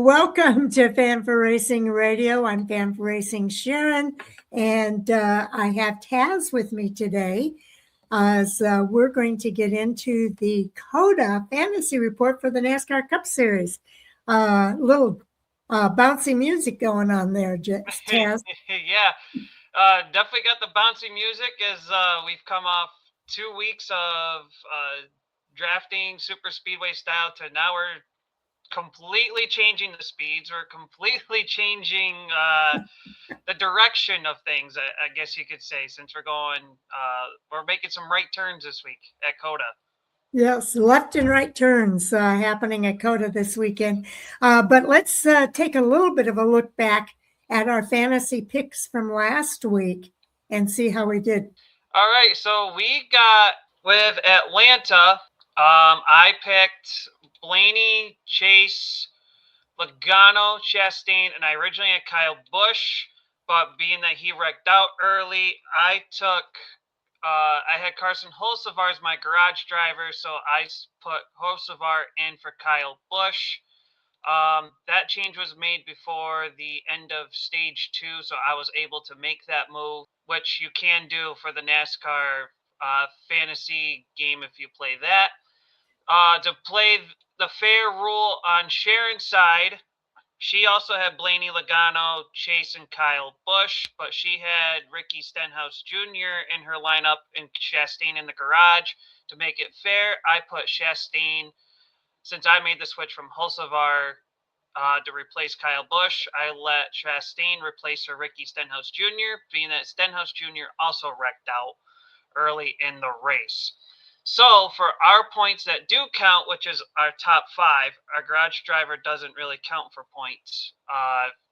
Welcome to Fan for Racing Radio. I'm Fan for Racing Sharon, and I have Taz with me today. So we're going to get into the COTA Fantasy Report for the NASCAR Cup Series. Little bouncy music going on there, Taz. Yeah, definitely got the bouncy music as we've come off 2 weeks of drafting super speedway style to now we're completely changing the speeds. We're completely changing the direction of things, I guess you could say, since we're making some right turns this week at COTA. Yes, left and right turns happening at COTA this weekend. But let's take a little bit of a look back at our fantasy picks from last week and see how we did. All right, so we got with Atlanta, I picked Blaney, Chase, Logano, Chastain, and I originally had Kyle Busch, but being that he wrecked out early, I had Carson Hocevar as my garage driver, so I put Hocevar in for Kyle Busch. That change was made before the end of stage 2, so I was able to make that move, which you can do for the NASCAR fantasy game if you play that. To play the fair rule on Sharon's side, she also had Blaney, Logano, Chase, and Kyle Busch, but she had Ricky Stenhouse Jr. in her lineup and Chastain in the garage. To make it fair, I put Chastain, since I made the switch from Hocevar to replace Kyle Busch, I let Chastain replace her Ricky Stenhouse Jr., being that Stenhouse Jr. also wrecked out early in the race. So for our points that do count, which is our top 5, our garage driver doesn't really count for points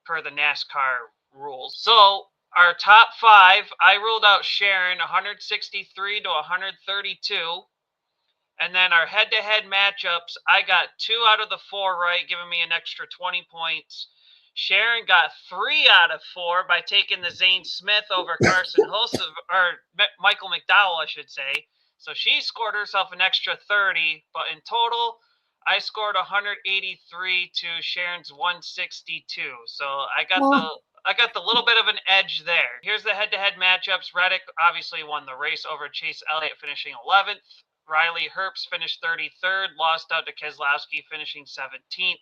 per the NASCAR rules. So our top 5, I ruled out Sharon 163 to 132. And then our head-to-head matchups, I got 2 out of the 4 right, giving me an extra 20 points. Sharon got 3 out of 4 by taking the Zane Smith over Carson Hocevar, or Michael McDowell, I should say. So she scored herself an extra 30, but in total, I scored 183 to Sharon's 162. So I got the little bit of an edge there. Here's the head-to-head matchups. Reddick obviously won the race over Chase Elliott, finishing 11th. Riley Herbst finished 33rd, lost out to Keselowski, finishing 17th.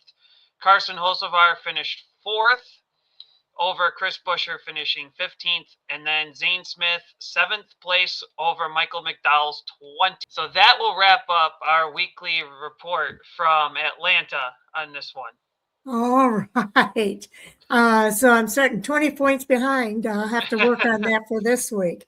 Carson Hocevar finished 4th over Chris Buescher, finishing 15th. And then Zane Smith, 7th place over Michael McDowell's 20th. So that will wrap up our weekly report from Atlanta on this one. All right. So I'm starting 20 points behind. I'll have to work on that for this week.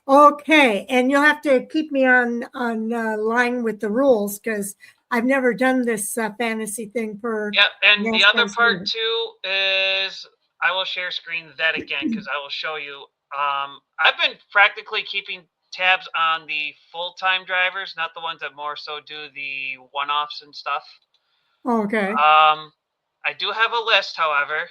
Okay, and you'll have to keep me on line with the rules because I've never done this fantasy thing for. Yep, and the other part too is I will share screen that again because I will show you. I've been practically keeping tabs on the full-time drivers, not the ones that more so do the one-offs and stuff. Okay. I do have a list, however.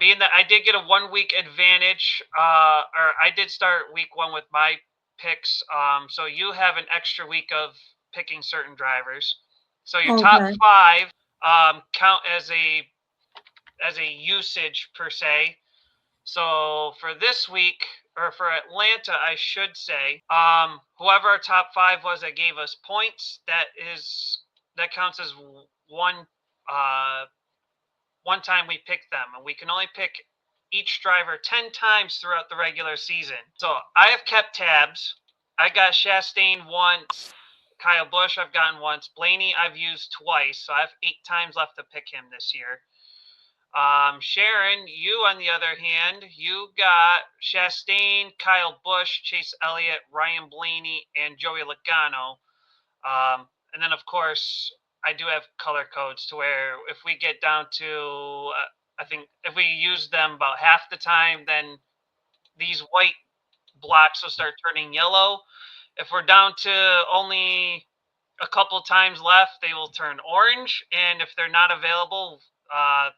Being that I did get a 1-week advantage, or I did start week 1 with my picks. So you have an extra week of picking certain drivers. So your top 5 count as a usage per se. So for this week, or for Atlanta, I should say, whoever our top 5 was that gave us points, that counts as one time we pick them, and we can only pick each driver 10 times throughout the regular season. So I have kept tabs. I got Chastain once. Kyle Busch I've gotten once. Blaney I've used twice, so I have 8 times left to pick him this year. Sharon, you on the other hand, you got Chastain, Kyle Busch, Chase Elliott, Ryan Blaney, and Joey Logano. And then, of course, I do have color codes to where if we get down to, I think if we use them about half the time, then these white blocks will start turning yellow. If we're down to only a couple times left, they will turn orange. And if they're not available,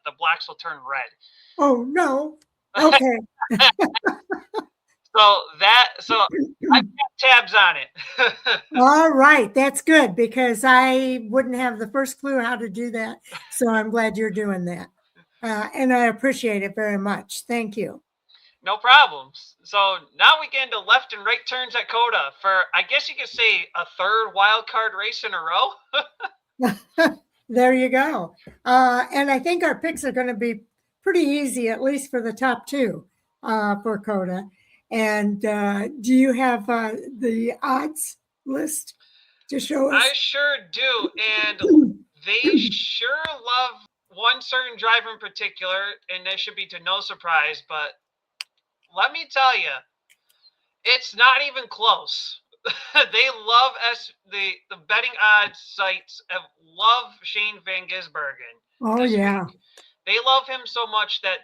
the blacks will turn red. Oh, no. Okay. So I've got tabs on it. All right, that's good because I wouldn't have the first clue how to do that. So I'm glad you're doing that. And I appreciate it very much. Thank you. No problems. So now we get into left and right turns at COTA for, I guess you could say, a third wild card race in a row. There you go. And I think our picks are going to be pretty easy, at least for the top two for COTA. And do you have the odds list to show us? I sure do. And they sure love one certain driver in particular, and this should be to no surprise, but let me tell you, it's not even close. They love the betting odds sites love Shane Van Gisbergen. Oh, yeah. Week. They love him so much that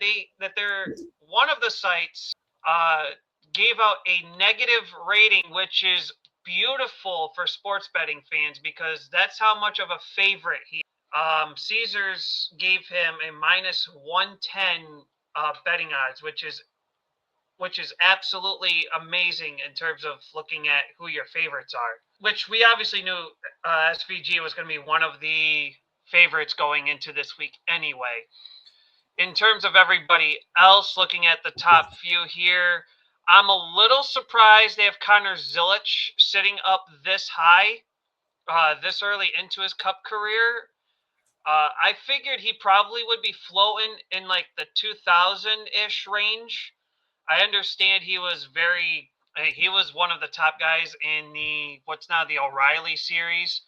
they're one of the sites gave out a negative rating, which is beautiful for sports betting fans because that's how much of a favorite he is. Caesars gave him a minus 110 betting odds, which is absolutely amazing in terms of looking at who your favorites are, which we obviously knew SVG was going to be one of the favorites going into this week anyway. In terms of everybody else, looking at the top few here, I'm a little surprised they have Connor Zilic sitting up this high, this early into his Cup career. I figured he probably would be floating in like the 2000-ish range. I understand he was one of the top guys in what's now the O'Reilly series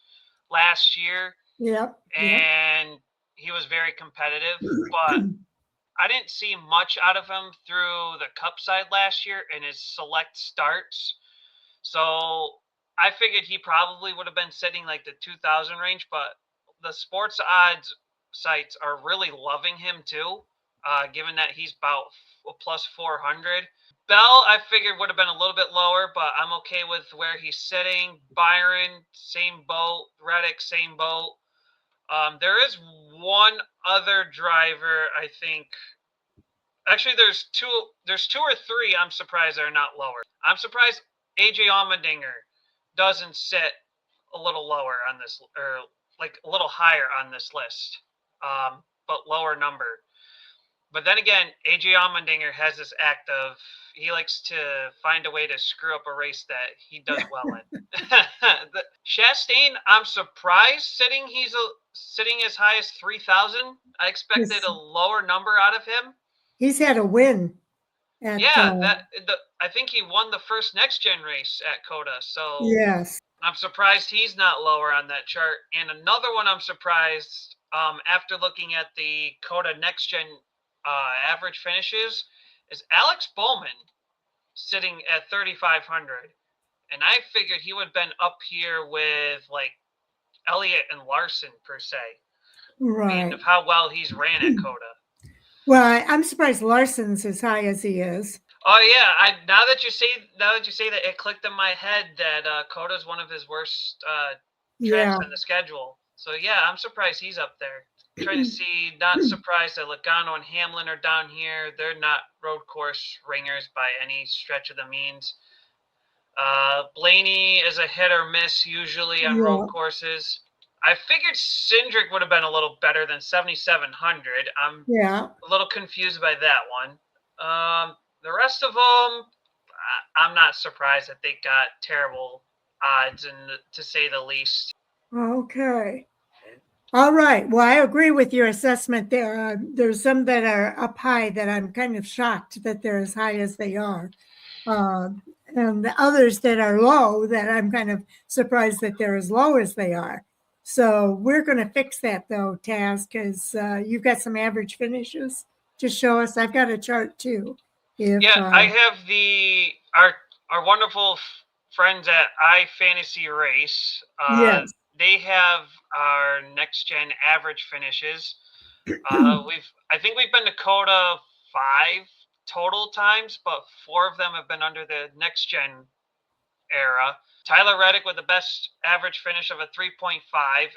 last year. Yep. And he was very competitive, but I didn't see much out of him through the Cup side last year in his select starts. So I figured he probably would have been sitting like the 2000 range, but the sports odds sites are really loving him too, given that he's about plus 400. Bell, I figured would have been a little bit lower, but I'm okay with where he's sitting. Byron, same boat. Reddick, same boat. There is one other driver, I think. Actually, there's two or three I'm surprised are not lower. I'm surprised AJ Allmendinger doesn't sit a little lower on this, or like a little higher on this list, but lower number. But then again, AJ Allmendinger has this act of he likes to find a way to screw up a race that he does well in. Chastain, I'm surprised sitting as high as 3,000. I expected a lower number out of him. He's had a win. I think he won the first next gen race at COTA. So yes, I'm surprised he's not lower on that chart. And another one I'm surprised after looking at the COTA next gen average finishes is Alex Bowman sitting at 3,500. And I figured he would have been up here with like Elliott and Larson per se. Right. Of how well he's ran at COTA. Well, I'm surprised Larson's as high as he is. Oh yeah, now that you say that, it clicked in my head that COTA is one of his worst tracks in the schedule. So yeah, I'm surprised he's up there. Trying to see, not surprised that Logano and Hamlin are down here. They're not road course ringers by any stretch of the means. Blaney is a hit or miss usually on road courses. I figured Cindric would have been a little better than 7,700. I'm a little confused by that one. The rest of them, I'm not surprised that they got terrible odds, to say the least. Okay. All right. Well, I agree with your assessment there. There's some that are up high that I'm kind of shocked that they're as high as they are. And the others that are low that I'm kind of surprised that they're as low as they are. So we're going to fix that though, Taz, because you've got some average finishes to show us. I've got a chart too. I have our wonderful friends at iFantasy Race. Yes. They have our next gen average finishes. I think we've been to COTA 5 total times, but 4 of them have been under the next gen era. Tyler Reddick with the best average finish of a 3.5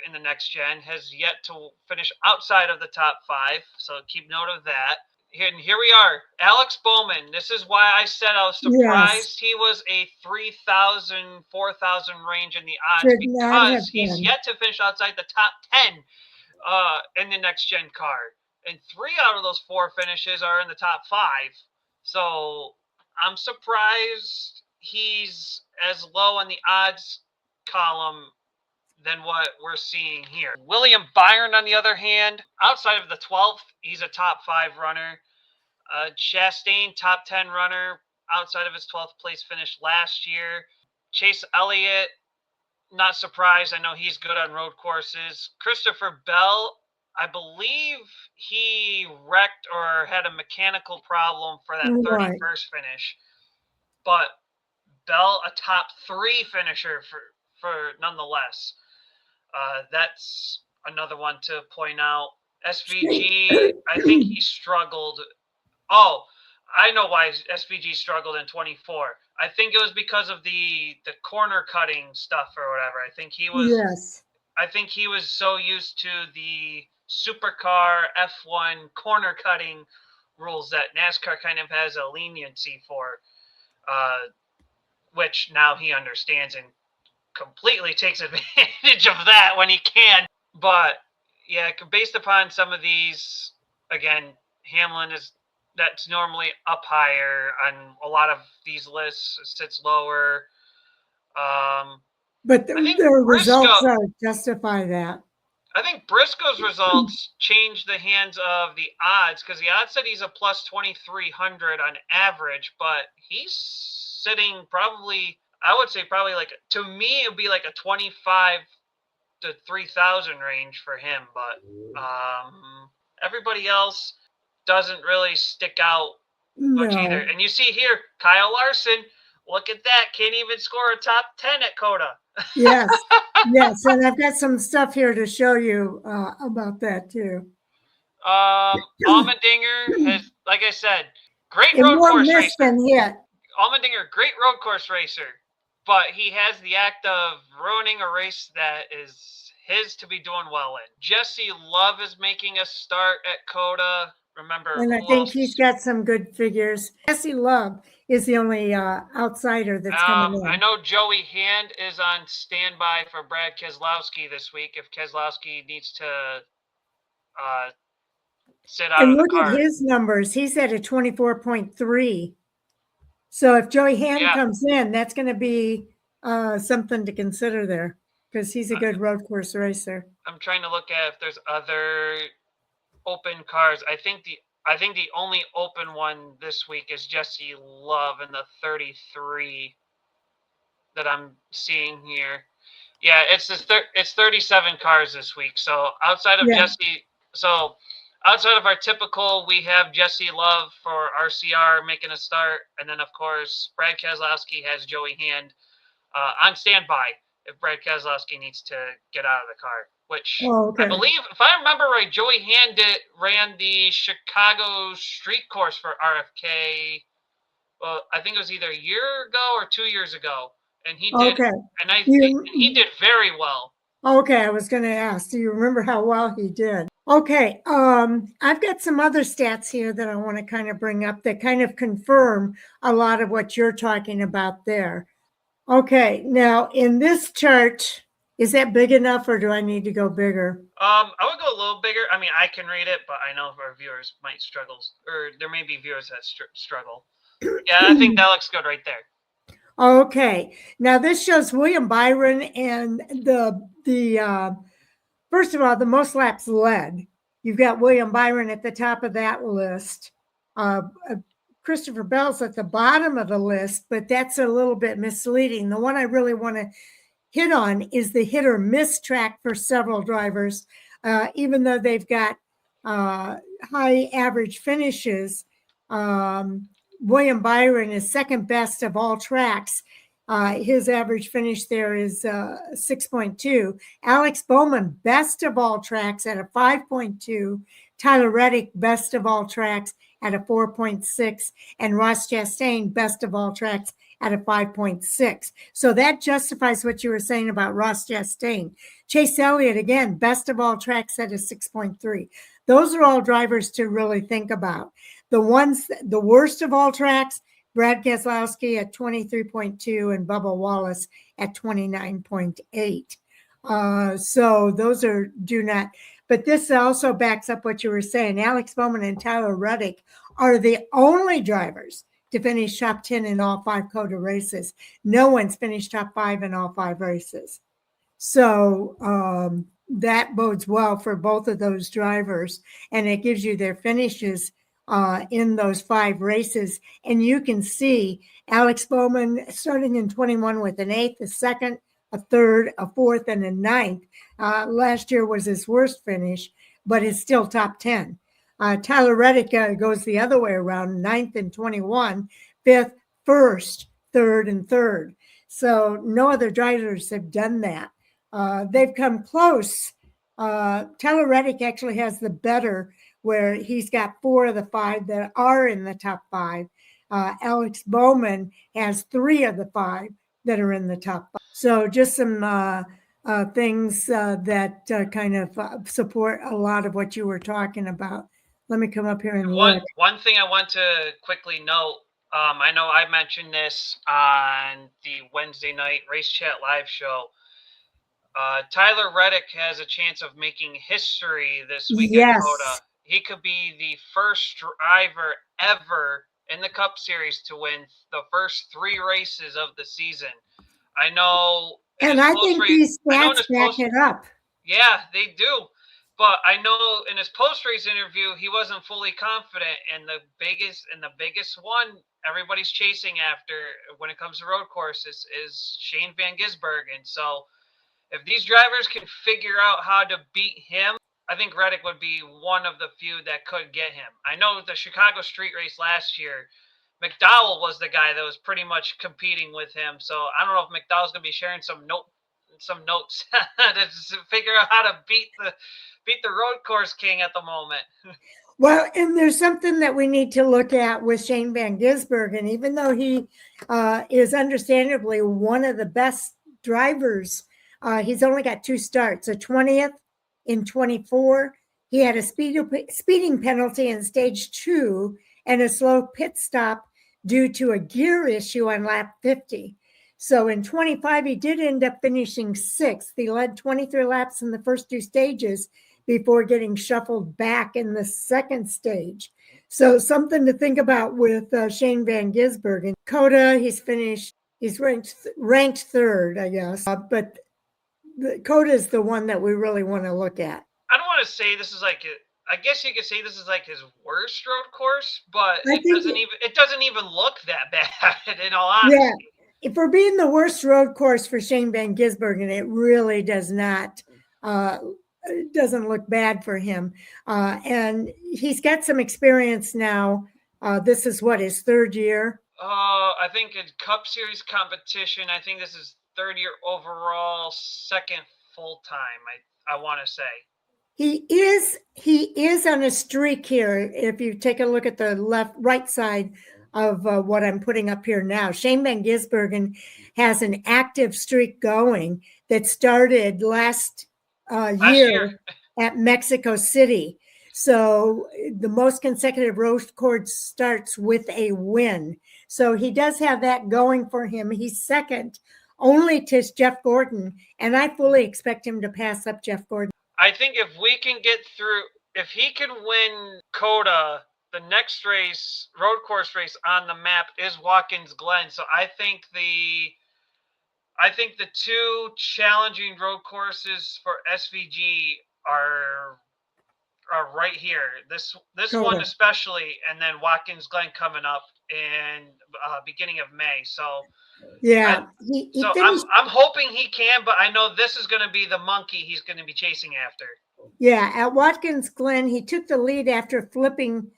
in the next gen has yet to finish outside of the top 5, so keep note of that. here we are. Alex Bowman. This is why I said I was surprised he was a 3,000, 4,000 range in the odds, Should not have because he's been. yet to finish outside the top 10 in the next gen car. And 3 out of those 4 finishes are in the top 5. So I'm surprised he's as low in the odds column than what we're seeing here. William Byron, on the other hand, outside of the 12th, he's a top 5 runner. Chastain, top 10 runner, outside of his 12th place finish last year. Chase Elliott, not surprised. I know he's good on road courses. Christopher Bell, I believe he wrecked or had a mechanical problem for that 31st finish. But Bell, a top 3 finisher for nonetheless. That's another one to point out. SVG, I think he struggled. Oh, I know why SVG struggled in 24. I think it was because of the corner cutting stuff or whatever. I think he was. Yes. I think he was so used to the supercar F1 corner cutting rules that NASCAR kind of has a leniency for, which now he understands and completely takes advantage of that when he can. But yeah, based upon some of these, again, Hamlin that's normally up higher on a lot of these lists, sits lower. But their results justify that. I think Briscoe's results changed the hands of the odds, because the odds said he's a plus 2,300 on average, but he's sitting probably, I would say probably like, to me, it would be like a 25 to 3,000 range for him. But everybody else doesn't really stick out much either. And you see here, Kyle Larson, look at that, can't even score a top 10 at COTA. Yes, yes, and I've got some stuff here to show you about that too. Allmendinger has, like I said, great road course racer. Allmendinger, great road course racer, but he has the act of ruining a race that is his to be doing well in. Jesse Love is making a start at COTA. Remember, and I think he's got some good figures. Jesse Love is the only outsider that's coming in. I know Joey Hand is on standby for Brad Keselowski this week if Keselowski needs to sit out of the car. And look at his numbers. He's at a 24.3. So if Joey Hand comes in, that's going to be something to consider there, because he's a good road course racer. I'm trying to look at if there's other open cars. I think the only open one this week is Jesse Love in the 33 that I'm seeing here. Yeah, it's 37 cars this week. So outside of outside of our typical, we have Jesse Love for RCR making a start, and then of course Brad Keselowski has Joey Hand on standby if Brad Keselowski needs to get out of the car. Which I believe, if I remember right, Joey Hand ran the Chicago Street Course for RFK. Well, I think it was either a year ago or 2 years ago, and he did. And I think he did very well. Okay, I was going to ask, do you remember how well he did? Okay, I've got some other stats here that I want to kind of bring up that kind of confirm a lot of what you're talking about there. Okay, now in this chart, is that big enough, or do I need to go bigger? I would go a little bigger. I mean, I can read it, but I know our viewers might struggle, or there may be viewers that struggle. Yeah, I think that looks good right there. Okay, now this shows William Byron and the first of all, the most laps led. You've got William Byron at the top of that list. Christopher Bell's at the bottom of the list, but that's a little bit misleading. The one I really want to hit on is the hit or miss track for several drivers. Even though they've got high average finishes, William Byron is second best of all tracks. His average finish there is 6.2. Alex Bowman, best of all tracks at a 5.2. Tyler Reddick, best of all tracks at a 4.6. And Ross Chastain, best of all tracks at a 5.6. So that justifies what you were saying about Ross Chastain. Chase Elliott, again, best of all tracks at a 6.3. Those are all drivers to really think about. The worst of all tracks, Brad Keselowski at 23.2 and Bubba Wallace at 29.8. So those do not, but this also backs up what you were saying. Alex Bowman and Tyler Reddick are the only drivers to finish top 10 in all 5 COTA races. No one's finished top 5 in all 5 races. So that bodes well for both of those drivers, and it gives you their finishes in those 5 races. And you can see Alex Bowman starting in 21 with an 8th, a 2nd, a 3rd, a 4th, and a 9th. Last year was his worst finish, but it's still top 10. Tyler Reddick goes the other way around, 9th and 21, 5th, 1st, 3rd, and 3rd. So no other drivers have done that. They've come close. Tyler Reddick actually has the better, where he's got 4 of the 5 that are in the top 5. Alex Bowman has 3 of the 5 that are in the top 5. So just some things that kind of support a lot of what you were talking about. Let me come up here and look. One thing I want to quickly note, I know I mentioned this on the Wednesday night Race Chat live show. Tyler Reddick has a chance of making history this week at COTA. He could be the first driver ever in the Cup Series to win the first 3 races of the season. I know. And I think these stats back it up. Yeah, they do. But I know in his post-race interview, he wasn't fully confident. And the biggest one everybody's chasing after when it comes to road courses is Shane Van Gisbergen. So if these drivers can figure out how to beat him, I think Reddick would be one of the few that could get him. I know the Chicago street race last year, McDowell was the guy that was pretty much competing with him. So I don't know if McDowell's going to be sharing some notes to figure out how to beat the road course king at the moment. Well, and there's something that we need to look at with Shane Van Gisbergen, even though he is understandably one of the best drivers. He's only got 2 starts, a 20th in 24. He had a speeding penalty in stage 2 and a slow pit stop due to a gear issue on lap 50. So in 25, he did end up finishing 6th. He led 23 laps in the first 2 stages before getting shuffled back in the 2nd stage. So something to think about with Shane Van Gisbergen. COTA, he's ranked 3rd, I guess. But the COTA is the one that we really want to look at. I don't want to say this is like I guess you could say this is like his worst road course, but it doesn't even look that bad in all honesty. Yeah, for being the worst road course for Shane Van Gisbergen, it really does not. It doesn't look bad for him, and he's got some experience now. This is what, his 3rd year. I think in Cup Series competition, I think this is 3rd year overall, 2nd full time. I want to say. He is on a streak here. If you take a look at the right side of what I'm putting up here now, Shane Van Gisbergen has an active streak going that started last year at Mexico City. So the most consecutive road course starts with a win. So he does have that going for him. He's 2nd only to Jeff Gordon, and I fully expect him to pass up Jeff Gordon. I think if we can get through, if he can win COTA, the next race, road course race on the map is Watkins Glen. So I think the 2 challenging road courses for SVG are right here. This one especially, and then Watkins Glen coming up in beginning of May. So yeah, I'm hoping he can, but I know this is going to be the monkey he's going to be chasing after. Yeah, at Watkins Glen, he took the lead after flipping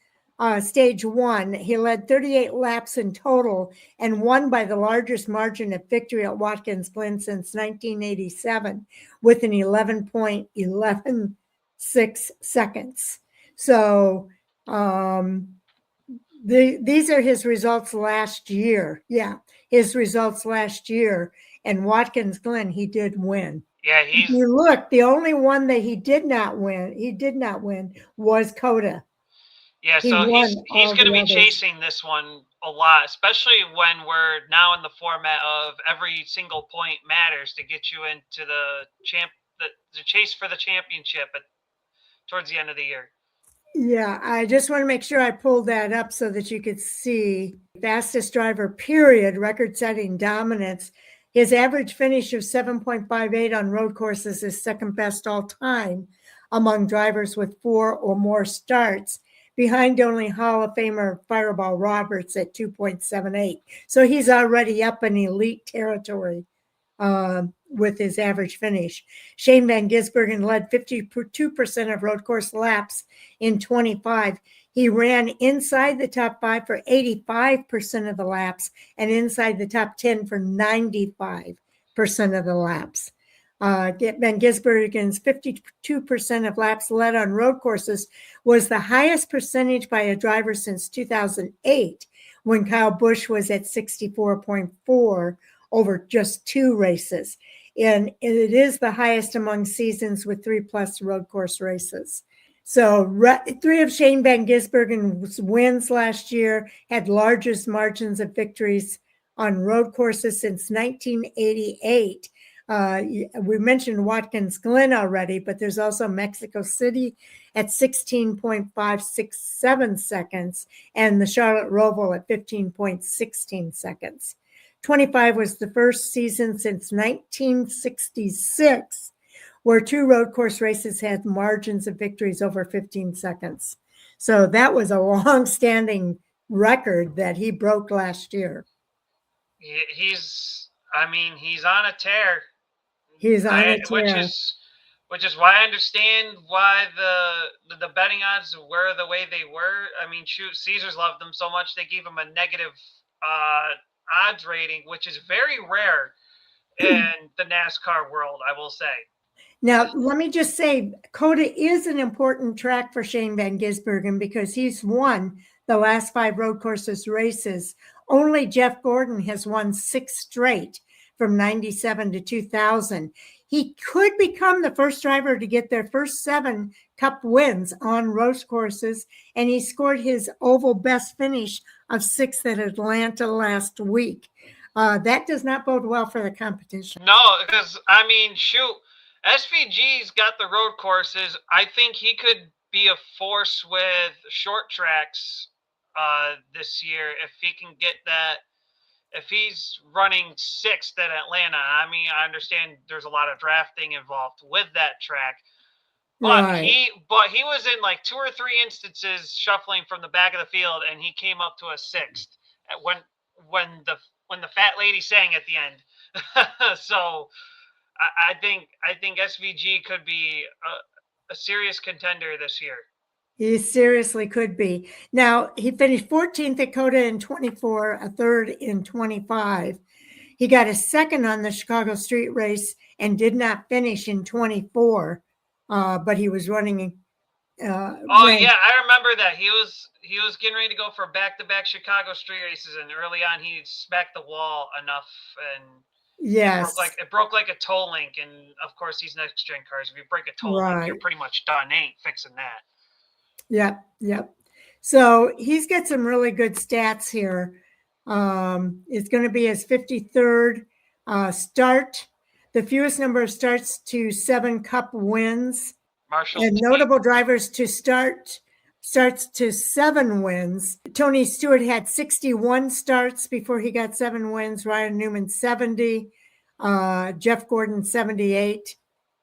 stage 1. He led 38 laps in total and won by the largest margin of victory at Watkins Glen since 1987 with an 11.116 seconds. So these are his results last year. Yeah, his results last year. And Watkins Glen, he did win. Yeah, if you look, the only one that he did not win was COTA. Yeah, He so won he's all going to the be others. chasing this one a lot, especially when we're now in the format of every single point matters to get you into the chase for the championship towards the end of the year. Yeah, I just want to make sure I pulled that up so that you could see fastest driver period, record-setting dominance. His average finish of 7.58 on road courses is second best all time among drivers with 4 or more starts, behind only Hall of Famer Fireball Roberts at 2.78. So he's already up in elite territory with his average finish. Shane Van Gisbergen led 52% of road course laps in 25. He ran inside the top 5 for 85% of the laps and inside the top 10 for 95% of the laps. Van Gisbergen's 52% of laps led on road courses was the highest percentage by a driver since 2008, when Kyle Busch was at 64.4 over just 2 races. And it is the highest among seasons with 3+ road course races. So 3 of Shane Van Gisbergen's wins last year had largest margins of victories on road courses since 1988. We mentioned Watkins Glen already, but there's also Mexico City at 16.567 seconds and the Charlotte Roval at 15.16 seconds. 25 was the first season since 1966 where 2 road course races had margins of victories over 15 seconds. So that was a long-standing record that he broke last year. He's on a tear. He's on a tear. Which is why I understand why the betting odds were the way they were. I mean, shoot, Caesars loved them so much they gave him a negative odds rating, which is very rare in the NASCAR world, I will say. Now, let me just say, COTA is an important track for Shane Van Gisbergen because he's won the last 5 road courses races. Only Jeff Gordon has won 6 straight from 97 to 2000. He could become the first driver to get their first 7 Cup wins on road courses, and he scored his oval best finish of 6th at Atlanta last week. That does not bode well for the competition. No, because, I mean, shoot, SVG's got the road courses. I think he could be a force with short tracks this year if he can get that. If he's running 6th at Atlanta, I mean, I understand there's a lot of drafting involved with that track, but Right. he was in like 2 or 3 instances shuffling from the back of the field, and he came up to a 6th when the fat lady sang at the end. So I think SVG could be a serious contender this year. He seriously could be. Now, he finished 14th at COTA in 24, a 3rd in 25. He got a 2nd on the Chicago Street Race and did not finish in 24, but he was running. Yeah, I remember that. He was getting ready to go for back-to-back Chicago Street Races, and early on he smacked the wall enough, and yes, it broke like a toe link. And of course, these next-gen cars, if you break a toe link, you're pretty much done. They ain't fixing that. Yep. So he's got some really good stats here. It's going to be his 53rd start, the fewest number of starts to 7 Cup wins, and notable drivers to starts to 7 wins. Tony Stewart had 61 starts before he got 7 wins. Ryan Newman 70, Jeff Gordon 78.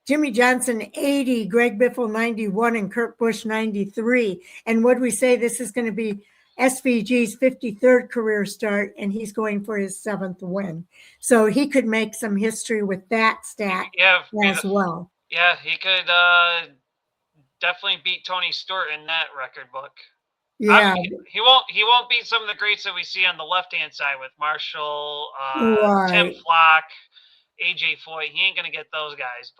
Jimmy Johnson 80, Greg Biffle 91, and Kurt Busch 93. And what we say, this is going to be SVG's 53rd career start, and he's going for his 7th win. So he could make some history with that stat as well. Yeah, he could definitely beat Tony Stewart in that record book. Yeah, he won't beat some of the greats that we see on the left-hand side with Marshall, Tim Flock, AJ Foyt. He ain't going to get those guys,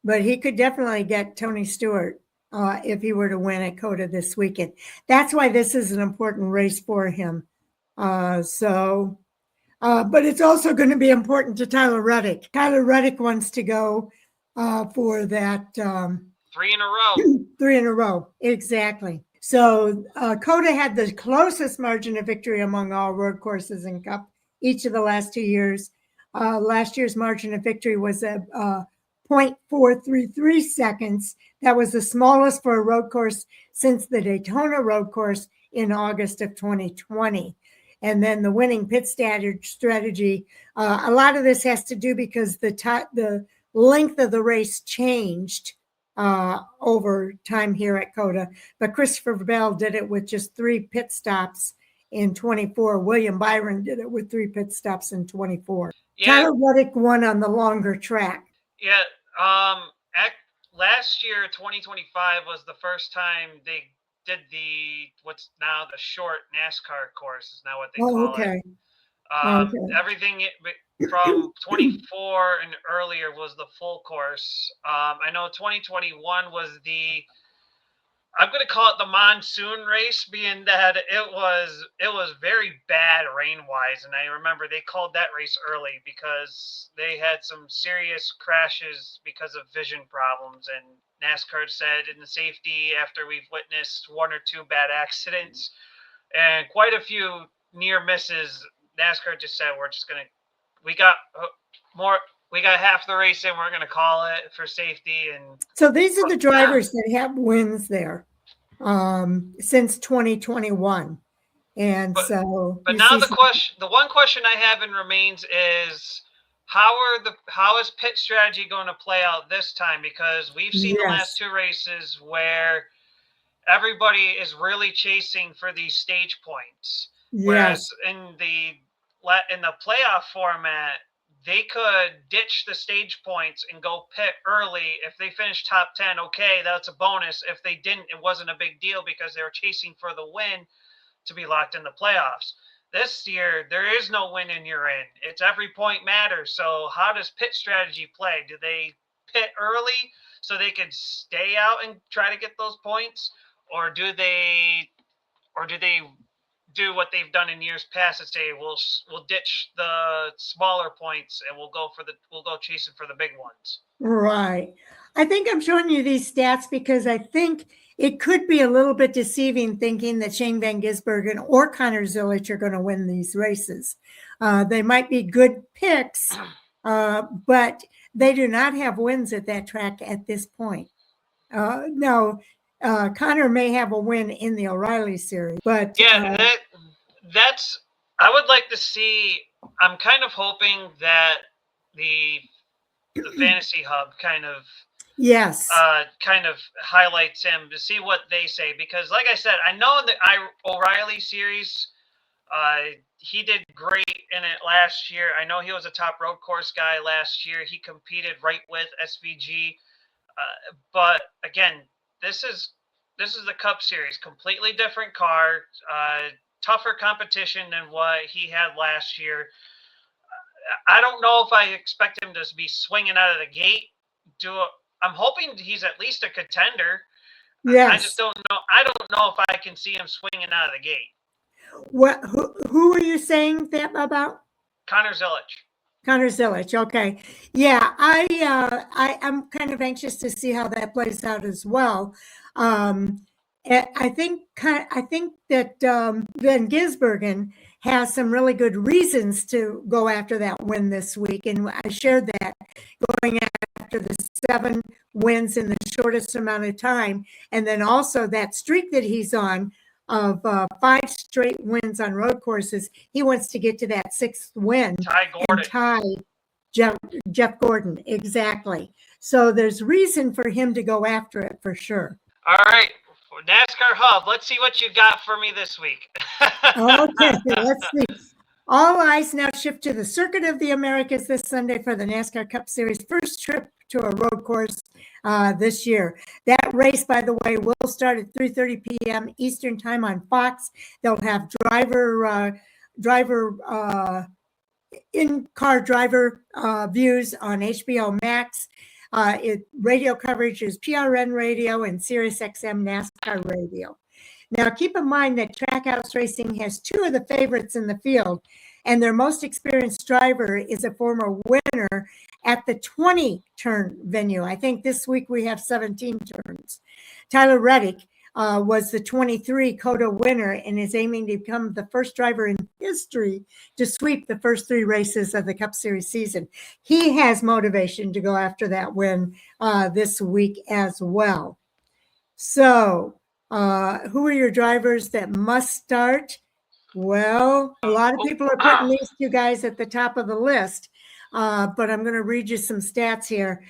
but he could definitely get Tony Stewart if he were to win at COTA this weekend. That's why this is an important race for him. But it's also going to be important to Tyler Reddick. Tyler Reddick wants to go for that 3 in a row. 3 in a row, exactly. So COTA had the closest margin of victory among all road courses in Cup each of the last 2 years. Last year's margin of victory was a 0.433 seconds. That was the smallest for a road course since the Daytona road course in August of 2020. And then the winning pit strategy. A lot of this has to do because the length of the race changed over time here at COTA. But Christopher Bell did it with just 3 pit stops in 24. William Byron did it with 3 pit stops in 24. Yeah. Tyler Reddick won on the longer track. Yeah. Last year, 2025 was the first time they did what's now the short NASCAR course is now what they call it. Okay. Everything from 24 and earlier was the full course. I know 2021 was I'm going to call it the monsoon race, being that it was very bad rain-wise, and I remember they called that race early because they had some serious crashes because of vision problems, and NASCAR said in the safety after we've witnessed 1 or 2 bad accidents and quite a few near misses, NASCAR just said we got half the race in, we're going to call it for safety. And so these are the drivers that have wins there since 2021. And but now the one question I have and remains is how is pit strategy going to play out this time? Because we've seen the last 2 races where everybody is really chasing for these stage points. Whereas in the playoff format, they could ditch the stage points and go pit early. If they finish top 10, okay, that's a bonus. If they didn't, it wasn't a big deal because they were chasing for the win to be locked in the playoffs. This year, there is no win in you're in. It's every point matters. So how does pit strategy play? Do they pit early so they could stay out and try to get those points? Or do they do what they've done in years past and say we'll ditch the smaller points and we'll go chasing for the big ones? Right. I think I'm showing you these stats because I think it could be a little bit deceiving thinking that Shane Van Gisbergen or Connor Zilisch are going to win these races. They might be good picks, but they do not have wins at that track at this point. No. Connor may have a win in the O'Reilly series, but that's I would like to see. I'm kind of hoping that the Fantasy Hub kind of highlights him to see what they say, because like I said, I know in the O'Reilly series, he did great in it last year. I know he was a top road course guy last year. He competed right with SVG, but again, this is the Cup Series, completely different car, tougher competition than what he had last year. I don't know if I expect him to be swinging out of the gate. I'm hoping he's at least a contender. Yes. I just don't know. I don't know if I can see him swinging out of the gate. What? Who are you saying that about? Connor Zilisch. Connor Zilisch. Okay. Yeah, I'm kind of anxious to see how that plays out as well. I think that Van Gisbergen has some really good reasons to go after that win this week, and I shared that, going after the 7 wins in the shortest amount of time, and then also that streak that he's on of 5 straight wins on road courses. He wants to get to that 6th win and tie Jeff Gordon. Exactly. So there's reason for him to go after it for sure. All right. NASCAR Hub, let's see what you got for me this week. Okay, let's see. All eyes now shift to the Circuit of the Americas this Sunday for the NASCAR Cup Series first trip to a road course this year. That race, by the way, will start at 3:30 p.m. Eastern Time on Fox. They'll have in-car driver views on HBO Max. Radio coverage is PRN Radio and SiriusXM NASCAR Radio. Now, keep in mind that Trackhouse Racing has 2 of the favorites in the field, and their most experienced driver is a former winner at the 20-turn venue. I think this week we have 17 turns. Tyler Reddick was the 23 COTA winner and is aiming to become the first driver in history to sweep the first 3 races of the Cup Series season. He has motivation to go after that win this week as well. So, who are your drivers that must start? Well, a lot of people are putting these 2 guys at the top of the list, but I'm going to read you some stats here.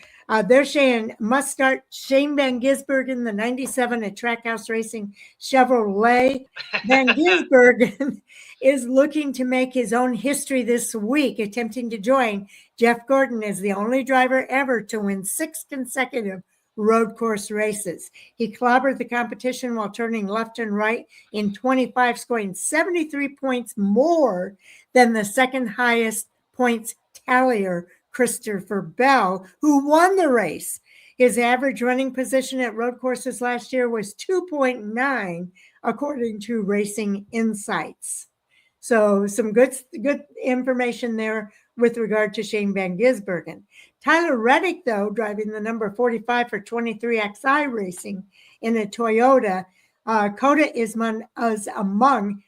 They're saying must start Shane Van Gisbergen, the 97 at Trackhouse Racing Chevrolet. Van Gisbergen is looking to make his own history this week, attempting to join Jeff Gordon as the only driver ever to win 6 consecutive road course races. He clobbered the competition while turning left and right in 25, scoring 73 points more than the second highest points tallier, Christopher Bell, who won the race. His average running position at road courses last year was 2.9, according to Racing Insights. So some good information there with regard to Shane Van Gisbergen. Tyler Reddick, though, driving the number 45 for 23XI Racing in a Toyota. COTA is among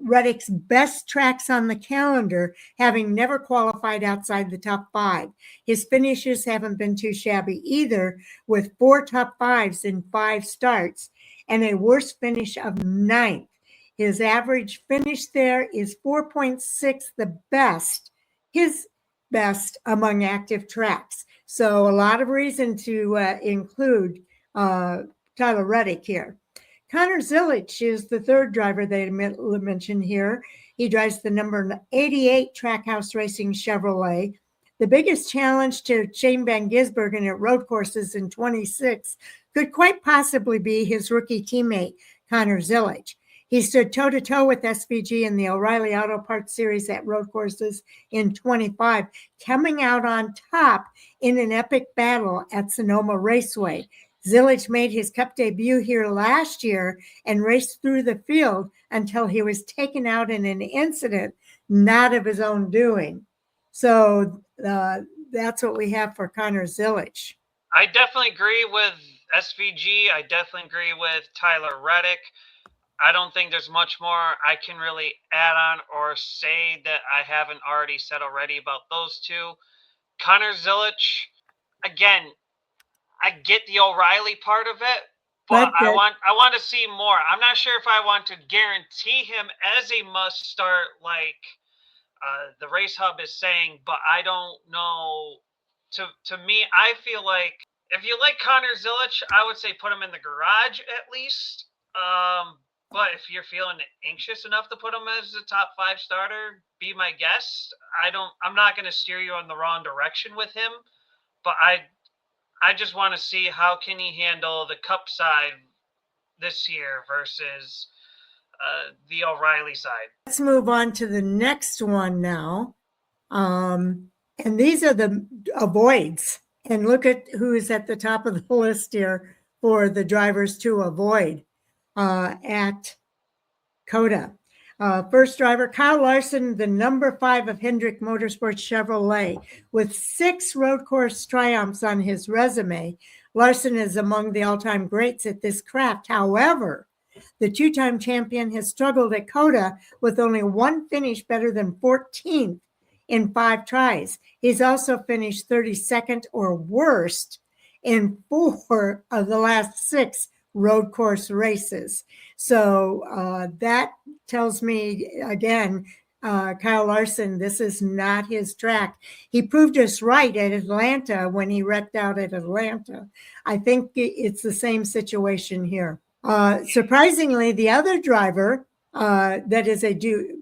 Reddick's best tracks on the calendar, having never qualified outside the top 5. His finishes haven't been too shabby either, with 4 top 5s in 5 starts and a worst finish of 9th. His average finish there is 4.6, the best, his best among active tracks. So a lot of reason to include Tyler Reddick here. Connor Zilic is the 3rd driver they mentioned here. He drives the number 88 Trackhouse Racing Chevrolet. The biggest challenge to Shane Van Gisbergen at road courses in 26 could quite possibly be his rookie teammate, Connor Zilic. He stood toe-to-toe with SVG in the O'Reilly Auto Parts Series at road courses in 25, coming out on top in an epic battle at Sonoma Raceway. Zilic made his Cup debut here last year and raced through the field until he was taken out in an incident not of his own doing. So that's what we have for Connor Zilic. I definitely agree with SVG. I definitely agree with Tyler Reddick. I don't think there's much more I can really add on or say that I haven't already said already about those 2. Connor Zilic, again, I get the O'Reilly part of it, but I want to see more. I'm not sure if I want to guarantee him as a must start like the Race Hub is saying, but I don't know. To me, I feel like if you like Connor Zilic, I would say put him in the garage at least. But if you're feeling anxious enough to put him as a top 5 starter, be my guest. I'm not going to steer you in the wrong direction with him, but I just want to see how can he handle the Cup side this year versus the O'Reilly side. Let's move on to the next one now. And these are the avoids. And look at who is at the top of the list here for the drivers to avoid at COTA. First driver, Kyle Larson, the number 5 of Hendrick Motorsports Chevrolet, with 6 road course triumphs on his resume. Larson is among the all-time greats at this craft. However, the 2-time champion has struggled at COTA with only 1 finish better than 14th in 5 tries. He's also finished 32nd or worst in 4 of the last 6 road course races. So that tells me, again, Kyle Larson, this is not his track. He proved us right at Atlanta when he wrecked out at Atlanta. I think it's the same situation here. Surprisingly, the other driver that is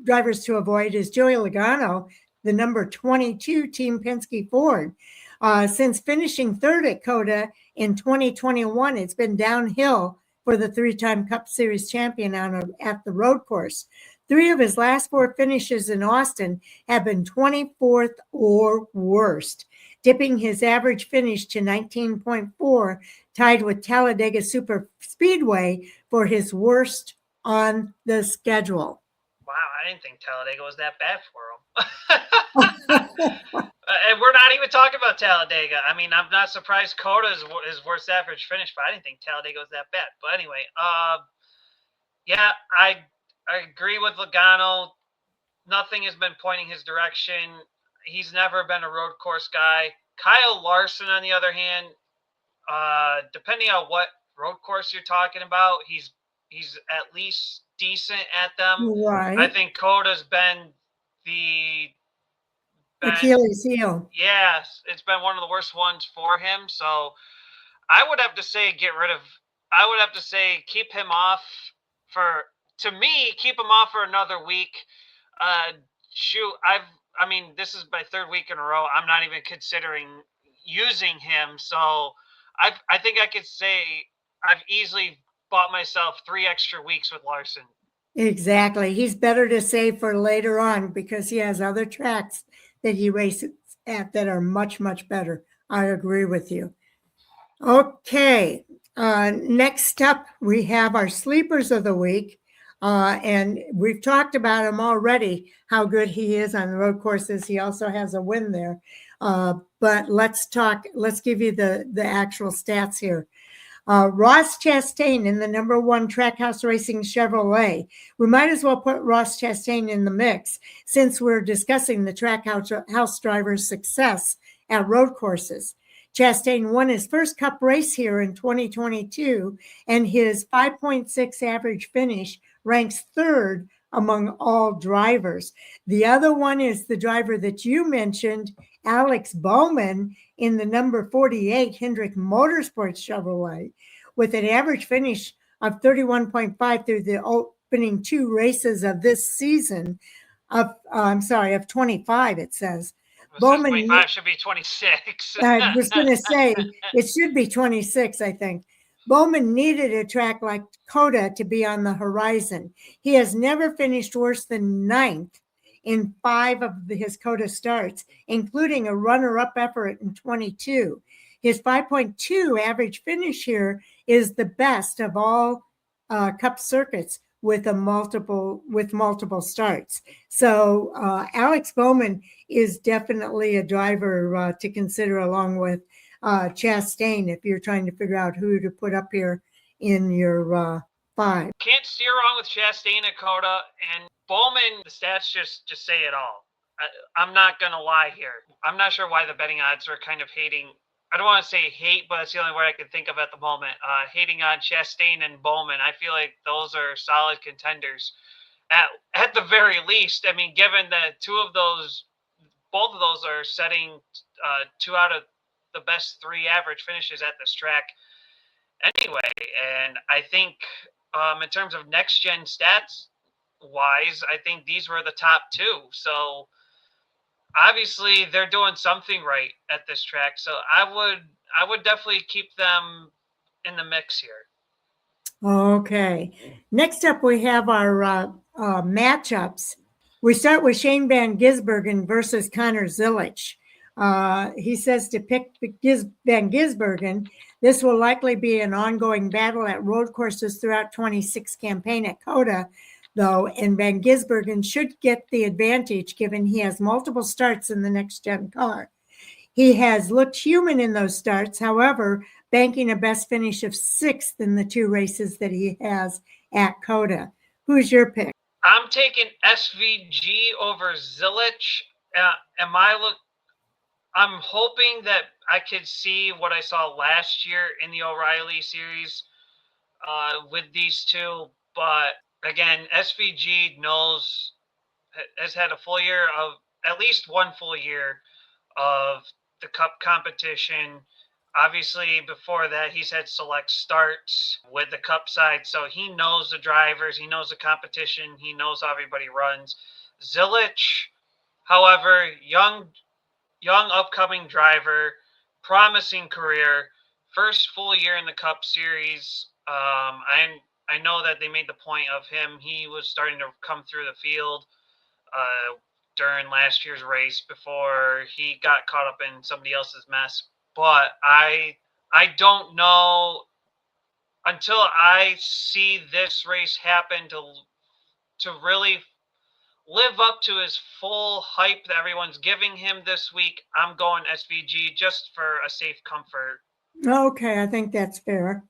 drivers to avoid is Joey Logano, the number 22 Team Penske Ford. Since finishing 3rd at COTA in 2021, it's been downhill for the 3-time Cup Series champion at the road course. 3 of his last 4 finishes in Austin have been 24th or worst, dipping his average finish to 19.4, tied with Talladega Super Speedway for his worst on the schedule. Wow, I I didn't think Talladega was that bad for him. And we're not even talking about Talladega. I mean, I'm not surprised COTA is his worst average finish, but I didn't think Talladega was that bad. But anyway, yeah, I agree with Logano. Nothing has been pointing his direction. He's never been a road course guy. Kyle Larson, on the other hand, depending on what road course you're talking about, he's at least decent at them. Right. I think COTA's been the Achilles heel. Yes, it's been one of the worst ones for him. So I would have to say I would have to say keep him off keep him off for another week. I mean, this is my third week in a row. I'm not even considering using him. So I think I could say I've easily bought myself 3 extra weeks with Larson. Exactly. He's better to save for later on because he has other tracks that he races at that are much, much better. I agree with you. Okay. Next up, we have our sleepers of the week. And we've talked about him already, how good he is on the road courses. He also has a win there. But let's give you the actual stats here. Ross Chastain in the number 1 Trackhouse Racing Chevrolet. We might as well put Ross Chastain in the mix since we're discussing the Trackhouse driver's success at road courses. Chastain won his first Cup race here in 2022, and his 5.6 average finish ranks 3rd among all drivers. The other one is the driver that you mentioned, Alex Bowman, in the number 48 Hendrick Motorsports Chevrolet, with an average finish of 31.5 through the opening 2 races of this season of 25, it says. Bowman 25 should be 26. I was going to say it should be 26, I think. Bowman needed a track like COTA to be on the horizon. He has never finished worse than 9th in 5 of his COTA starts, including a runner-up effort in 22. His 5.2 average finish here is the best of all Cup circuits with multiple starts. So Alex Bowman is definitely a driver to consider along with Chastain if you're trying to figure out who to put up here in your 5. Can't steer wrong with Chastain at COTA, and Bowman, the stats just say it all. I'm not going to lie here. I'm not sure why the betting odds are kind of hating. I don't want to say hate, but it's the only word I can think of at the moment. Hating on Chastain and Bowman. I feel like those are solid contenders at the very least. I mean, given that both of those are setting 2 out of the best 3 average finishes at this track anyway. And I think in terms of next gen stats wise, I think these were the top 2. So obviously they're doing something right at this track. So I would definitely keep them in the mix here. Okay. Next up, we have our matchups. We start with Shane Van Gisbergen versus Connor Zilisch. He says to pick Van Gisbergen. This will likely be an ongoing battle at road courses throughout 26 campaign at COTA, though, and Van Gisbergen should get the advantage given he has multiple starts in the next-gen car. He has looked human in those starts, however, banking a best finish of 6th in the 2 races that he has at COTA. Who's your pick? I'm taking SVG over Zilisch. I'm hoping that I could see what I saw last year in the O'Reilly series with these 2. But again, SVG has had a full year of at least 1 full year of the Cup competition. Obviously, before that, he's had select starts with the Cup side. So he knows the drivers. He knows the competition. He knows how everybody runs. Zilisch, however, young upcoming driver, promising career, first full year in the Cup Series. I know that they made the point of him. He was starting to come through the field during last year's race before he got caught up in somebody else's mess. But I don't know until I see this race happen to really live up to his full hype that everyone's giving him this week, I'm going SVG just for a safe comfort. Okay, I think that's fair.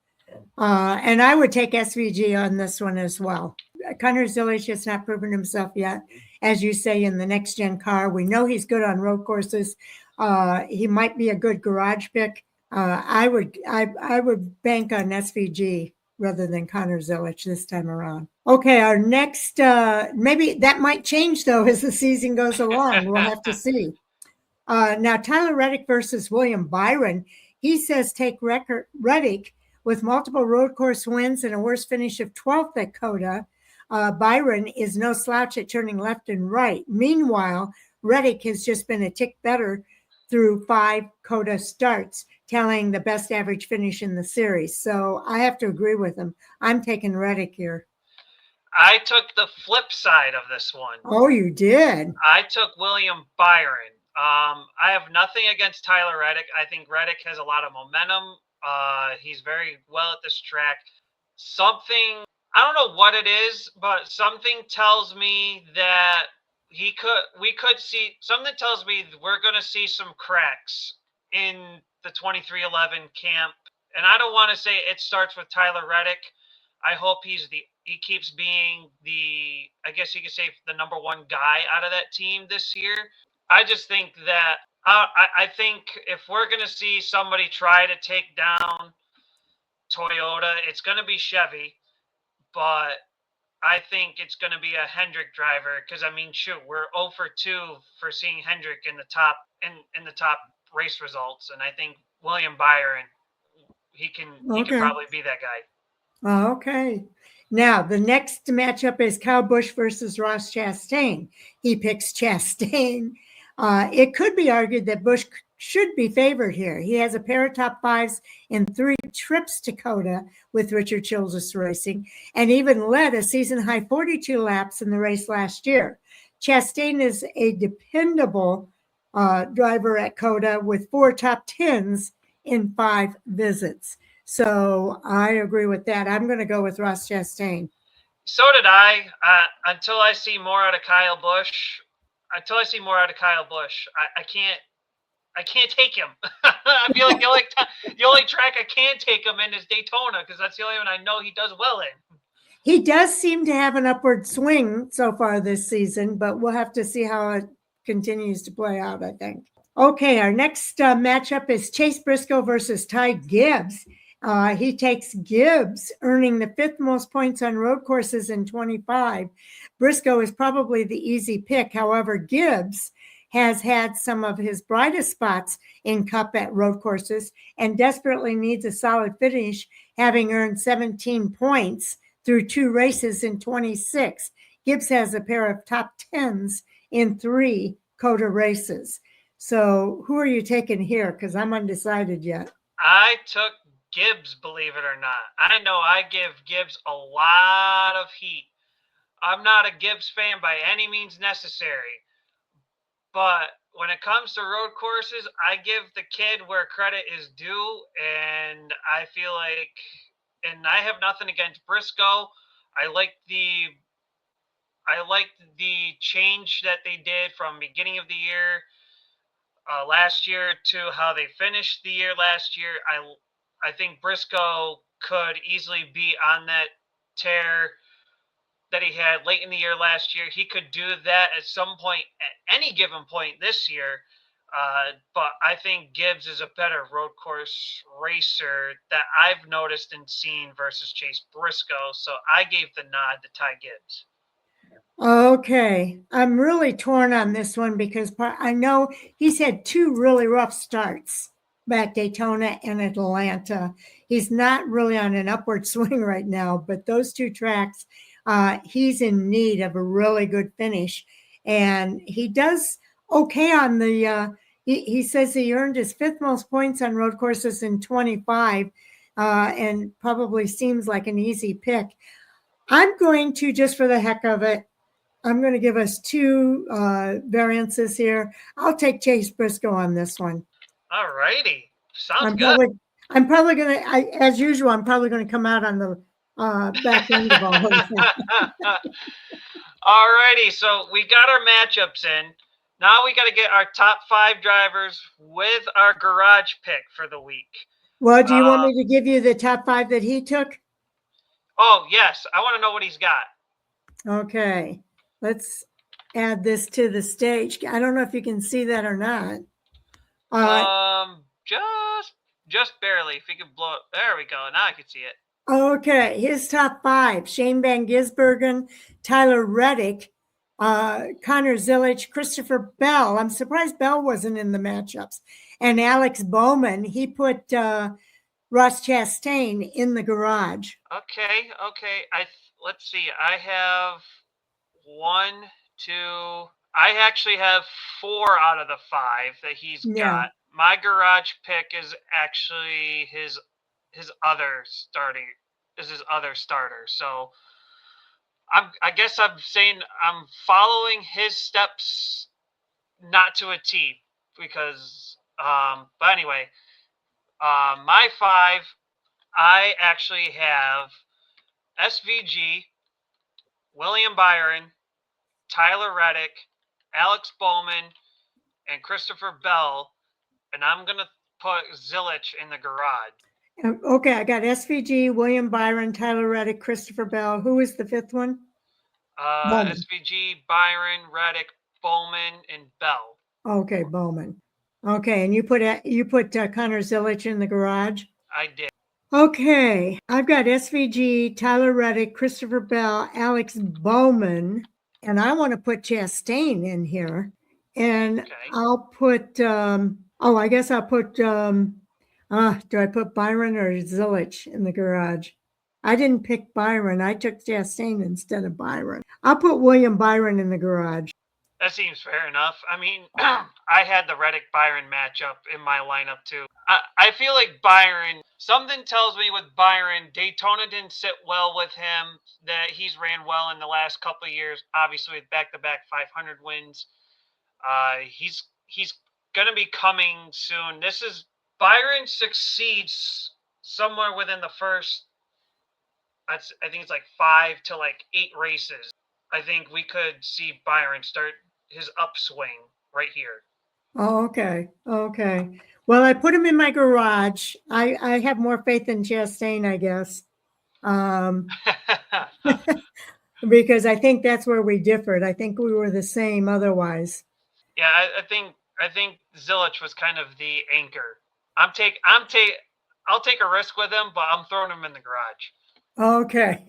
And I would take SVG on this one as well. Connor Zillage has not proven himself yet. As you say, in the next gen car, we know he's good on road courses. He might be a good garage pick. I would bank on SVG rather than Connor Zillage this time around. Okay, our next, maybe that might change though as the season goes along. We'll have to see. Now, Tyler Reddick versus William Byron. He says take Reddick with multiple road course wins and a worst finish of 12th at COTA. Byron is no slouch at turning left and right. Meanwhile, Reddick has just been a tick better through 5 COTA starts, tallying the best average finish in the series. So I have to agree with him. I'm taking Reddick here. I took the flip side of this one. Oh, you did? I took William Byron. I have nothing against Tyler Reddick. I think Reddick has a lot of momentum. He's very well at this track. Something, I don't know what it is, but something tells me that something tells me we're going to see some cracks in the 2311 camp. And I don't want to say it starts with Tyler Reddick. I hope he keeps being I guess you could say the number one guy out of that team this year. I just think that I think if we're going to see somebody try to take down Toyota, it's going to be Chevy, but I think it's going to be a Hendrick driver because I mean, shoot, we're 0 for 2 for seeing Hendrick in the top race results, and I think William Byron, he can probably be that guy. Okay. Now, the next matchup is Kyle Busch versus Ross Chastain. He picks Chastain. It could be argued that Busch should be favored here. He has a pair of top 5s in 3 trips to COTA with Richard Childress Racing and even led a season-high 42 laps in the race last year. Chastain is a dependable driver at COTA with 4 top 10s in 5 visits. So I agree with that. I'm going to go with Ross Chastain. So did I. Until I see more out of Kyle Busch, I can't take him. I feel like the only track I can take him in is Daytona because that's the only one I know he does well in. He does seem to have an upward swing so far this season, but we'll have to see how it continues to play out, I think. Okay, our next matchup is Chase Briscoe versus Ty Gibbs. He takes Gibbs, earning the 5th most points on road courses in 25. Briscoe is probably the easy pick. However, Gibbs has had some of his brightest spots in Cup at road courses and desperately needs a solid finish, having earned 17 points through 2 races in 26. Gibbs has a pair of top 10s in 3 COTA races. So who are you taking here? Because I'm undecided yet. I took Gibbs, believe it or not. I know I give Gibbs a lot of heat. I'm not a Gibbs fan by any means necessary. But when it comes to road courses, I give the kid where credit is due. And I feel like, and I have nothing against Briscoe. I like the change that they did from beginning of the year last year to how they finished the year last year. I think Briscoe could easily be on that tear that he had late in the year last year. He could do that at some point, at any given point this year. But I think Gibbs is a better road course racer that I've noticed and seen versus Chase Briscoe. So I gave the nod to Ty Gibbs. Okay. I'm really torn on this one because I know he's had 2 really rough starts at Daytona and Atlanta. He's not really on an upward swing right now, but those 2 tracks, he's in need of a really good finish. And he does okay on the, he says he earned his 5th most points on road courses in 25 and probably seems like an easy pick. I'm going to, just for the heck of it, I'm going to give us 2 variances here. I'll take Chase Briscoe on this one. All righty. Sounds good. I'm probably going to, as usual, I'm probably going to come out on the back end of all of that. Alrighty, so we got our matchups in. Now we got to get our top 5 drivers with our garage pick for the week. Well, do you want me to give you the top 5 that he took? Oh, yes. I want to know what he's got. Okay. Let's add this to the stage. I don't know if you can see that or not. Just barely. If you could blow it. There we go. Now I can see it. Okay. His top 5: Shane Van Gisbergen, Tyler Reddick, Connor Zilisch, Christopher Bell. I'm surprised Bell wasn't in the matchups. And Alex Bowman. He put Ross Chastain in the garage. Okay. Let's see. I have 1, 2. I actually have 4 out of the 5 that he's got. My garage pick is actually his other starting. Is his other starter. So I guess I'm saying I'm following his steps, not to a T, because but anyway, my 5, I actually have SVG, William Byron, Tyler Reddick, Alex Bowman, and Christopher Bell, and I'm gonna put Zilisch in the garage. Okay, I got SVG, William Byron, Tyler Reddick, Christopher Bell. Who is the 5th one? SVG, Byron, Reddick, Bowman, and Bell. Okay, Bowman. Okay, and you put Connor Zilisch in the garage? I did. Okay, I've got SVG, Tyler Reddick, Christopher Bell, Alex Bowman, and I want to put Chastain in here. And I'll put, I guess I'll put, do I put Byron or Zilisch in the garage? I didn't pick Byron. I took Chastain instead of Byron. I'll put William Byron in the garage. That seems fair enough. I mean, I had the Reddick-Byron matchup in my lineup too. I feel like Byron, something tells me with Byron, Daytona didn't sit well with him, that he's ran well in the last couple of years, obviously with back-to-back 500 wins. He's going to be coming soon. Byron succeeds somewhere within the first, I think it's like 5 to like 8 races. I think we could see Byron start his upswing right here. Oh, okay. Well, I put him in my garage. I have more faith in Chastain, I guess. Because I think that's where we differed. I think we were the same otherwise. Yeah, I think Zilisch was kind of the anchor. I'll take a risk with him, but I'm throwing him in the garage. Okay.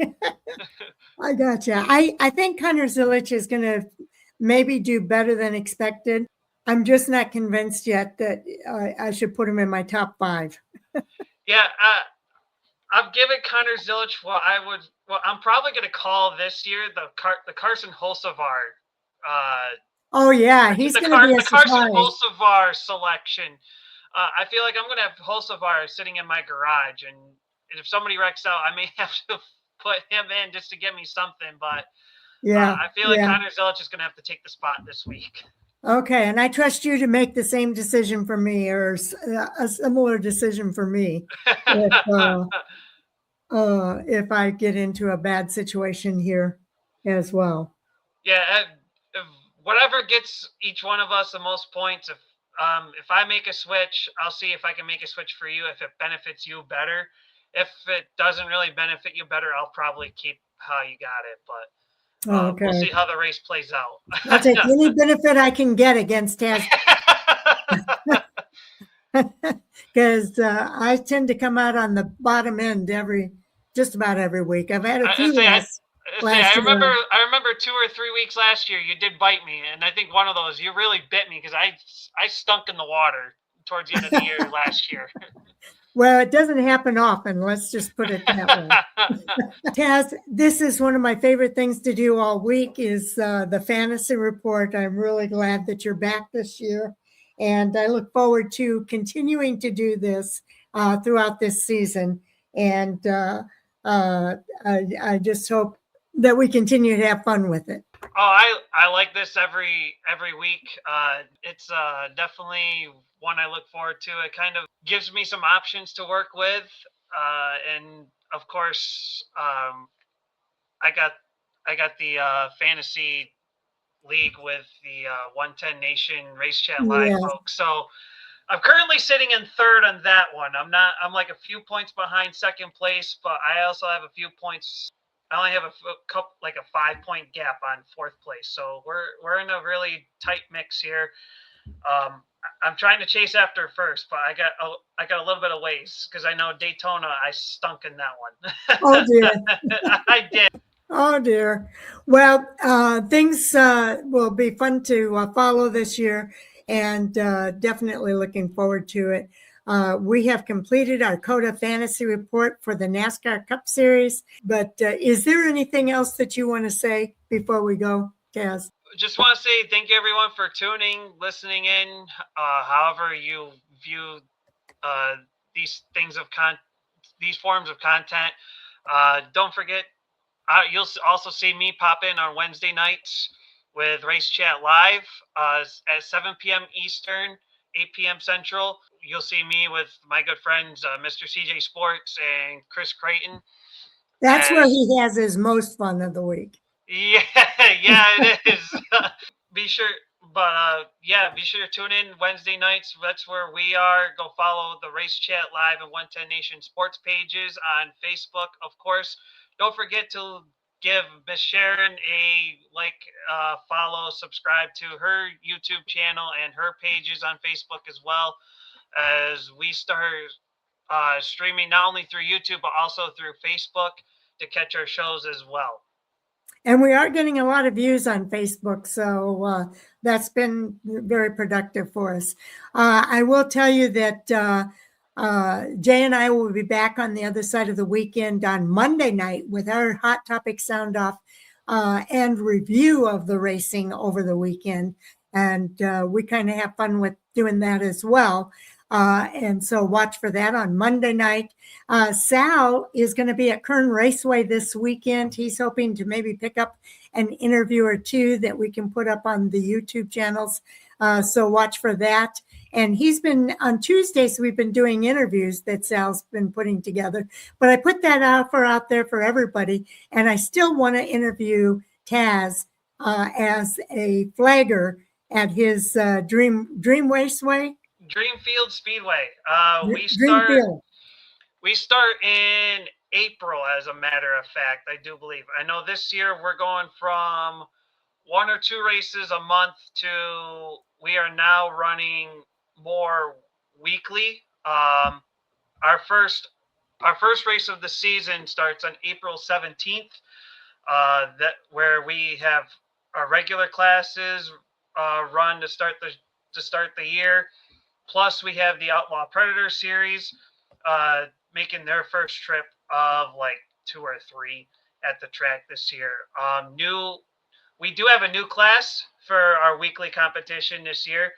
I gotcha. I think Connor Zilisch is going to maybe do better than expected. I'm just not convinced yet that I should put him in my top 5. Yeah, I've given Connor Zilisch I'm probably going to call this year the Carson Hulsevar. Oh yeah, he's going to be a surprise. Carson Hulsevar selection. I feel like I'm going to have Hulsevar sitting in my garage, and if somebody wrecks out, I may have to put him in just to give me something. But yeah, I feel like Connor Zilisch is going to have to take the spot this week. Okay, and I trust you to make the same decision for me, or a similar decision for me, if I get into a bad situation here as well. Yeah, if whatever gets each one of us the most points. If I make a switch, I'll see if I can make a switch for you if it benefits you better. If it doesn't really benefit you better, I'll probably keep how you got it. But we'll see how the race plays out. I'll take any benefit I can get against Taz. Because I tend to come out on the bottom end just about every week. I've had a few I remember 2 or 3 weeks last year you did bite me, and I think one of those you really bit me because I stunk in the water towards the end of the year last year. Well, it doesn't happen often. Let's just put it that way. Taz, this is one of my favorite things to do all week is the fantasy report. I'm really glad that you're back this year. And I look forward to continuing to do this throughout this season. And I just hope that we continue to have fun with it. Oh, I like this every week. It's definitely one I look forward to. It kind of gives me some options to work with, and of course, I fantasy league with the 110 Nation Race Chat Live Yes. folks. So I'm currently sitting in third on that one. I'm like a few points behind second place, but I also have a few points. I only have a couple, like a 5-point gap on fourth place. So we're in a really tight mix here. I'm trying to chase after first, but I got a little bit of ways because I know Daytona I stunk in that one. Oh dear. I did. Oh dear. Well, things will be fun to follow this year, and definitely looking forward to it. We have completed our COTA Fantasy Report for the NASCAR Cup Series, but is there anything else that you want to say before we go, Taz? Just want to say thank you everyone for tuning, listening in, however you view these these forms of content. Don't forget, you'll also see me pop in on Wednesday nights with Race Chat Live at 7 p.m. Eastern, 8 p.m. Central. You'll see me with my good friends, Mr. CJ Sports and Chris Creighton. That's where he has his most fun of the week. Yeah, it is. Be sure, be sure to tune in Wednesday nights. That's where we are. Go follow the Race Chat Live and 110 Nation Sports pages on Facebook, of course. Don't forget to give Miss Sharon a follow, subscribe to her YouTube channel and her pages on Facebook as well, as we start streaming not only through YouTube but also through Facebook to catch our shows as well. And we are getting a lot of views on Facebook, so that's been very productive for us. I will tell you that Jay and I will be back on the other side of the weekend on Monday night with our Hot Topic Sound Off and review of the racing over the weekend. And we kind of have fun with doing that as well. And so watch for that on Monday night. Sal is going to be at Kern Raceway this weekend. He's hoping to maybe pick up an interview or two that we can put up on the YouTube channels. So watch for that. And he's been on Tuesdays, we've been doing interviews that Sal's been putting together. But I put that offer out there for everybody. And I still want to interview Taz as a flagger at his Dream Raceway. Dreamfield Speedway. Dreamfield. We start in April, as a matter of fact, I do believe. I know this year we're going from 1 or 2 races a month to we are now running more weekly. Our first race of the season starts on April 17th. Where we have our regular classes run to start the year. Plus, we have the Outlaw Predator Series making their first trip of like 2 or 3 at the track this year. We do have a new class for our weekly competition this year.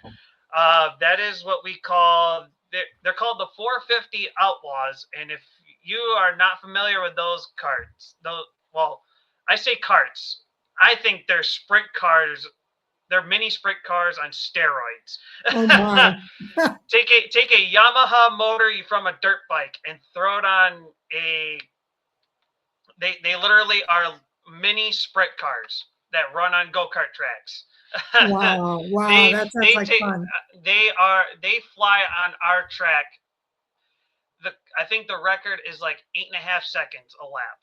That is what we call, they're called the 450 Outlaws. And if you are not familiar with those carts, I say carts. I think they're sprint cars. They're mini sprint cars on steroids. Oh my. Take a Yamaha motor from a dirt bike and throw it on they literally are mini sprint cars that run on go-kart tracks. Wow, that sounds like fun. They fly on our track. I think the record is like 8.5 seconds a lap.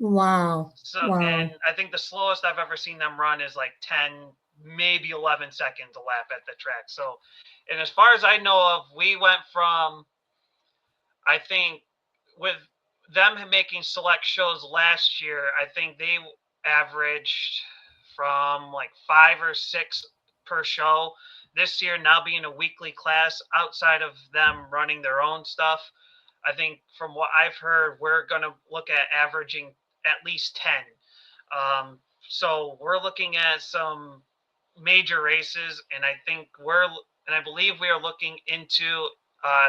Wow. So, and I think the slowest I've ever seen them run is like 10, maybe 11 seconds a lap at the track. So, and as far as I know of, we went from, I think, with them making select shows last year, I think they averaged from like 5 or 6 per show. This year, now being a weekly class, outside of them running their own stuff, I think from what I've heard, we're going to look at averaging at least 10. So we're looking at some major races, and I believe we are looking into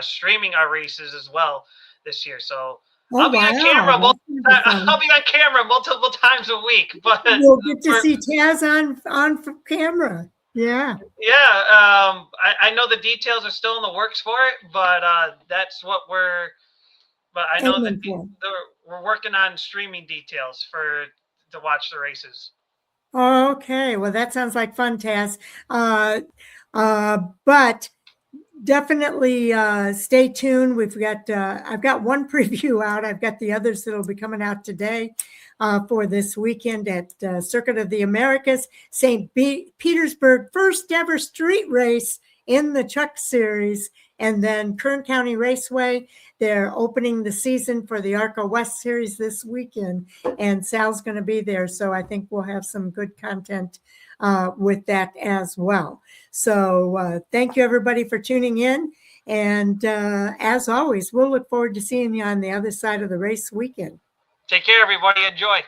streaming our races as well this year. So I'll be on camera. I'll be on camera multiple times a week. But we'll get to see Taz on camera. Yeah. Yeah. I know the details are still in the works for it, but that's what we're. But I know that we're working on streaming details for to watch the races. Okay, well, that sounds like fun, Taz. But definitely stay tuned. I've got one preview out. I've got the others that'll be coming out today for this weekend at Circuit of the Americas, St. Petersburg, first ever street race in the Cup Series, and then Kern County Raceway. They're opening the season for the ARCA West Series this weekend, and Sal's going to be there. So I think we'll have some good content with that as well. So thank you, everybody, for tuning in. And as always, we'll look forward to seeing you on the other side of the race weekend. Take care, everybody. Enjoy.